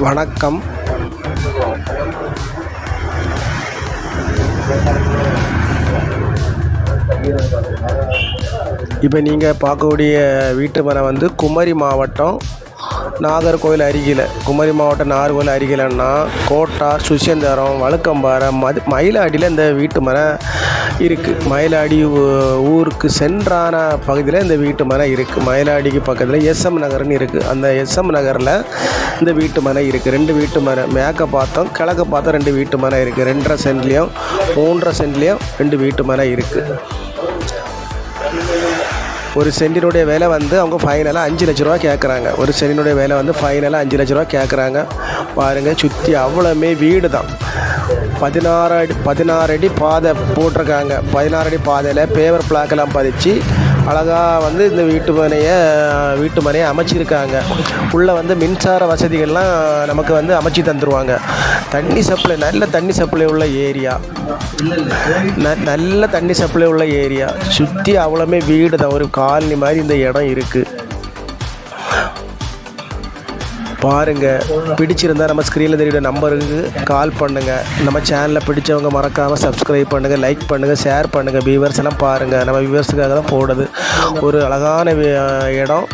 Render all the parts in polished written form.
வணக்கம். இப்போ நீங்கள் பார்க்கக்கூடிய வீட்டு மனை வந்து குமரி மாவட்டம் நாகர்கோவில் அருகில், குமரி மாவட்டம் நாகர்கோவில் அருகிலன்னா கோட்டார், சுசேந்தரம், வழுக்கம்பாறை, மயிலாடியில் இந்த வீட்டு மனை இருக்குது. மயிலாடி ஊருக்கு சென்றான பகுதியில் இந்த வீட்டு மனை இருக்குது. மயிலாடிக்கு பக்கத்தில் எஸ்எம் நகர்னு இருக்குது. அந்த எஸ்எம் நகரில் இந்த வீட்டு மனை இருக்குது. 2 வீட்டு மனை, மேற்க பார்த்தோம் கிழக்க பார்த்தோம் 2 வீட்டு மனை இருக்குது. 2.5 சென்ட்லேயும் 3.5 சென்ட்லேயும் 2 வீட்டு மனை இருக்குது. ஒரு சென்டினுடைய விலை வந்து அவங்க ஃபைனலாக 5 லட்ச ரூபா கேட்குறாங்க. ஒரு சென்டினுடைய விலை வந்து ஃபைனலாக 5 லட்ச ரூபா கேட்குறாங்க. பாருங்கள், சுற்றி அவ்வளோமே வீடு தான். 16 அடி பாதை போட்டிருக்காங்க. 16 அடி பாதையில் பேவர் பிளாக்கெல்லாம் பதிச்சு அழகாக வந்து இந்த வீட்டு மனையை அமைச்சிருக்காங்க. உள்ளே வந்து மின்சார வசதிகள்லாம் நமக்கு வந்து அமைச்சு தந்துடுவாங்க. தண்ணி சப்ளை, நல்ல தண்ணி சப்ளை உள்ள ஏரியா, நல்ல தண்ணி சப்ளை உள்ள ஏரியா. சுற்றி அவ்வளோமே வீடு தான். ஒரு காலனி மாதிரி இந்த இடம் இருக்குது. பாருங்கள், பிடிச்சிருந்தால் நம்ம ஸ்க்ரீனில் தெரியுற நம்பருக்கு கால் பண்ணுங்கள். நம்ம சேனலில் பிடிச்சவங்க மறக்காமல் சப்ஸ்கிரைப் பண்ணுங்கள், லைக் பண்ணுங்கள், ஷேர் பண்ணுங்கள். வியூவர்ஸ் எல்லாம் பாருங்கள், நம்ம வியூவர்ஸுக்காக தான் போடுது. ஒரு அழகான இடம்,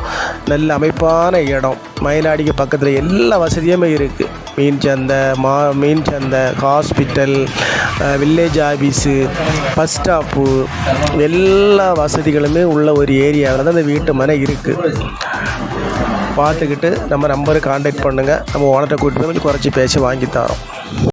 நல்ல அமைப்பான இடம். மயிலாடிக்கு பக்கத்தில் எல்லா வசதியுமே இருக்குது. மீன் சந்தை, hospital, village office, bus stop, எல்லா வசதிகளுமே உள்ள ஒரு ஏரியாவில் தான் இந்த வீட்டு மனை இருக்குது. பார்த்துக்கிட்டு நம்ம நம்பருக்கு கான்டாக்ட் பண்ணுங்கள். நம்ம ஓனர்கிட்ட கூட்டிட்டு போய் கொஞ்சம் குறைச்சி பேசி வாங்கி தரோம்.